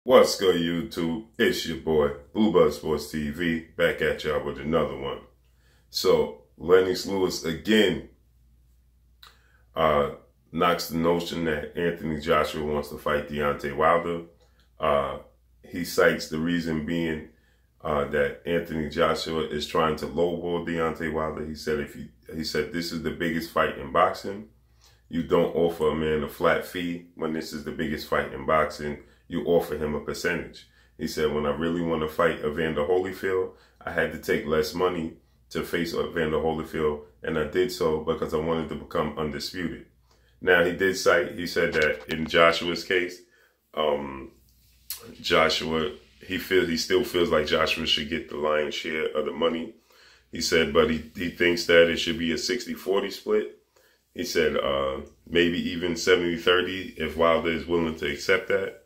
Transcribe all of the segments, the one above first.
What's good, YouTube? It's your boy, Bluebud Sports TV, back at y'all with another one. So, Lennonx Lewis again knocks the notion that Anthony Joshua wants to fight Deontay Wilder. He cites the reason being that Anthony Joshua is trying to lowball Deontay Wilder. He said this is the biggest fight in boxing. You don't offer a man a flat fee when this is the biggest fight in boxing. You offer him a percentage. He said, when I really want to fight Evander Holyfield, I had to take less money to face Evander Holyfield, and I did so because I wanted to become undisputed. Now, he said that in Joshua's case, Joshua, he still feels like Joshua should get the lion's share of the money. He said, but he thinks that it should be a 60-40 split. He said maybe even 70-30 if Wilder is willing to accept that.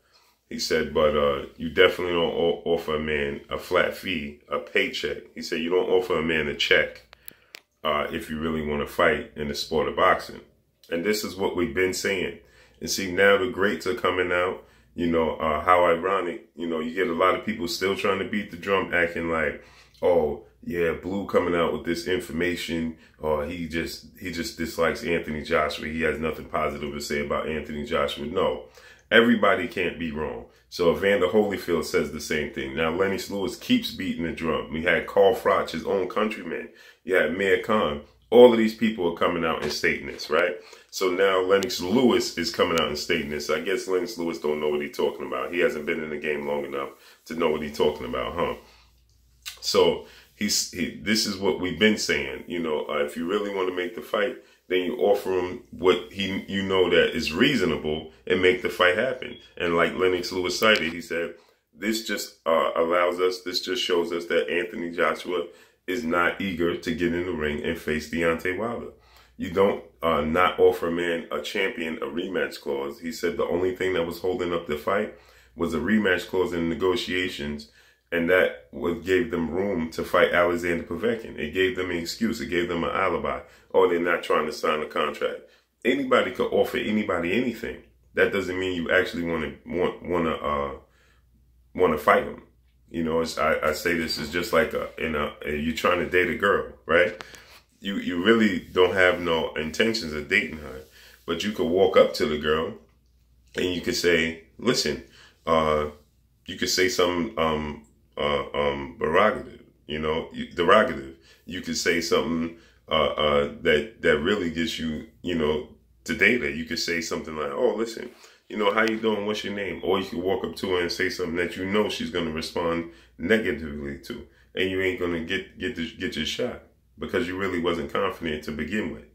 He said, but you definitely don't offer a man a flat fee, a paycheck. He said you don't offer a man a check if you really want to fight in the sport of boxing. And this is what we've been saying. And see, now the greats are coming out. You know, how ironic. You know, you get a lot of people still trying to beat the drum, acting like, oh, yeah, Blue coming out with this information, or he just dislikes Anthony Joshua. He has nothing positive to say about Anthony Joshua. No, everybody can't be wrong. So Evander Holyfield says the same thing. Now, Lennonx Lewis keeps beating the drum. We had Carl Froch, his own countryman. You had Mayor Khan. All of these people are coming out and stating this, right? So now Lennonx Lewis is coming out and stating this. I guess Lennonx Lewis don't know what he's talking about. He hasn't been in the game long enough to know what he's talking about, huh? So this is what we've been saying. You know, if you really want to make the fight, then you offer him what you know that is reasonable and make the fight happen. And like Lennonx Lewis cited, he said, this just this just shows us that Anthony Joshua is not eager to get in the ring and face Deontay Wilder. You don't not offer a man, a champion, a rematch clause. He said the only thing that was holding up the fight was a rematch clause in the negotiations. And that gave them room to fight Alexander Povetkin. It gave them an excuse. It gave them an alibi. Oh, they're not trying to sign a contract. Anybody could offer anybody anything. That doesn't mean you actually want to fight them. You know, I say this is just like you're trying to date a girl, right? You really don't have no intentions of dating her, but you could walk up to the girl and you could say, listen, you could say something derogative. You could say something that really gets you, you know, to date her. You could say something like, oh, listen, you know, how you doing? What's your name? Or you could walk up to her and say something that you know she's going to respond negatively to, and you ain't going to get your shot because you really wasn't confident to begin with,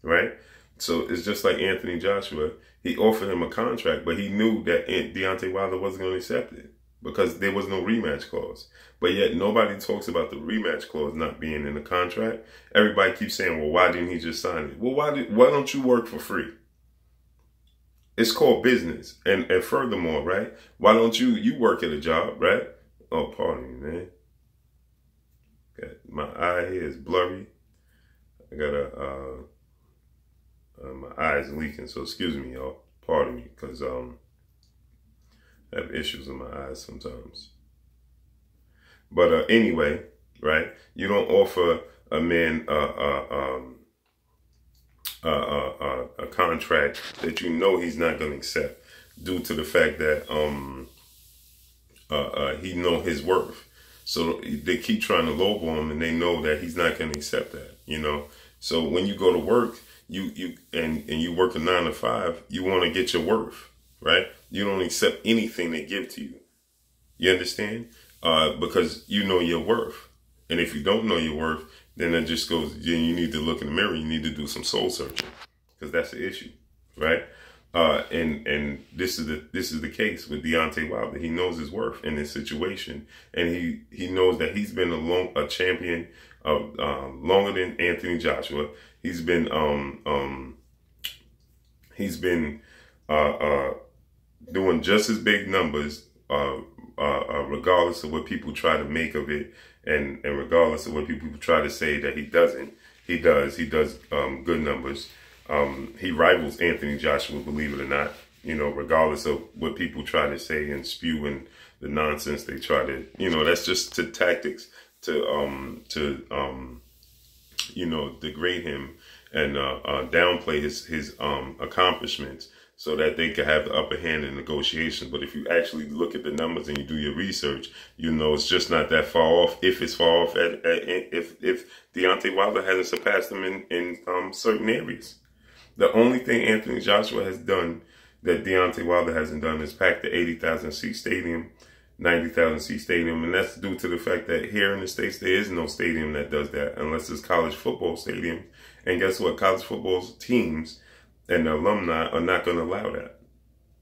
right? So it's just like Anthony Joshua. He offered him a contract, but he knew that Deontay Wilder wasn't going to accept it because there was no rematch clause. But yet nobody talks about the rematch clause not being in the contract. Everybody keeps saying, well, why didn't he just sign it? Well, why don't you work for free? It's called business. And furthermore, right? Why don't you work at a job, right? Oh, pardon me, man. My eye here is blurry. I got my eyes leaking, so excuse me, y'all. Pardon me, because I have issues in my eyes sometimes. But anyway, right? You don't offer a man a contract that you know he's not going to accept due to the fact that he know his worth. So they keep trying to lowball him, and they know that he's not going to accept that, you know. So when you go to work, you work a 9 to 5, you want to get your worth, right? You don't accept anything they give to you. You understand? Because you know your worth. And if you don't know your worth, then it just goes, then you need to look in the mirror. You need to do some soul searching, because that's the issue, right? And this is the case with Deontay Wilder. He knows his worth in this situation, and he knows that he's been a champion longer than Anthony Joshua. He's been doing just as big numbers, regardless of what people try to make of it, and regardless of what people try to say that he doesn't. He does good numbers. He rivals Anthony Joshua, believe it or not. You know, regardless of what people try to say and spew and the nonsense they try to, you know, that's just to tactics to you know, degrade him and downplay his accomplishments so that they could have the upper hand in negotiations. But if you actually look at the numbers and you do your research, you know it's just not that far off. If it's far off, if Deontay Wilder hasn't surpassed him in certain areas. The only thing Anthony Joshua has done that Deontay Wilder hasn't done is pack the 80,000 seat stadium, 90,000 seat stadium, and that's due to the fact that here in the States there is no stadium that does that unless it's college football stadium. And guess what? College football teams and the alumni are not going to allow that.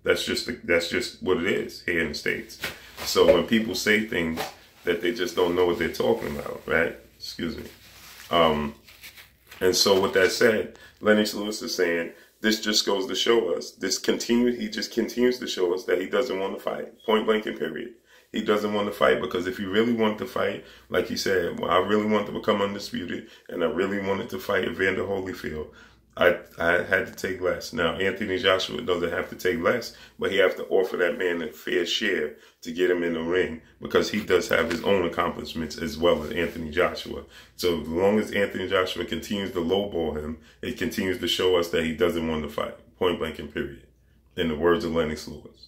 That's just what it is here in the States. So when people say things that they just don't know what they're talking about, right? Excuse me. And so with that said, Lennox Lewis is saying this just goes to show us, he just continues to show us that he doesn't want to fight, point blank and period. He doesn't want to fight because if he really wanted to fight, like he said, well, I really wanted to become undisputed and I really wanted to fight Evander Holyfield, I had to take less. Now, Anthony Joshua doesn't have to take less, but he has to offer that man a fair share to get him in the ring because he does have his own accomplishments as well as Anthony Joshua. So as long as Anthony Joshua continues to lowball him, it continues to show us that he doesn't want to fight, point blank and period, in the words of Lennox Lewis.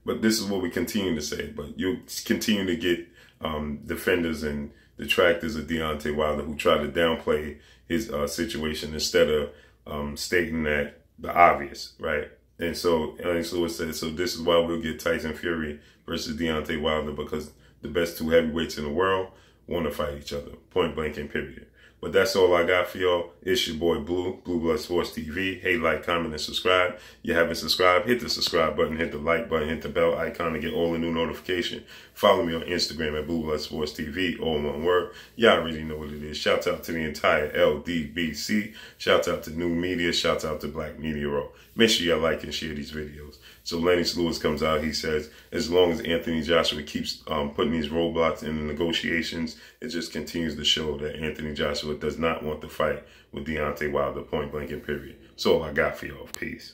But this is what we continue to say. But you continue to get defenders and detractors of Deontay Wilder who try to downplay his situation instead of stating that the obvious, right? And so Lennox Lewis said, so this is why we'll get Tyson Fury versus Deontay Wilder, because the best two heavyweights in the world want to fight each other, point blank and period. But that's all I got for y'all. It's your boy Blue, Blue Blood Sports TV. Hey, like, comment, and subscribe. You haven't subscribed, hit the subscribe button, hit the like button, hit the bell icon to get all the new notifications. Follow me on Instagram at Blue Blood Sports TV, all one word. Y'all already know what it is. Shout out to the entire LDBC. Shout out to New Media. Shout out to Black Media Row. Make sure y'all like and share these videos. So Lennox Lewis comes out, he says, as long as Anthony Joshua keeps putting these roadblocks in the negotiations, it just continues to show that Anthony Joshua does not want to fight with Deontay Wilder, point blank and period. That's all I got for y'all. Peace.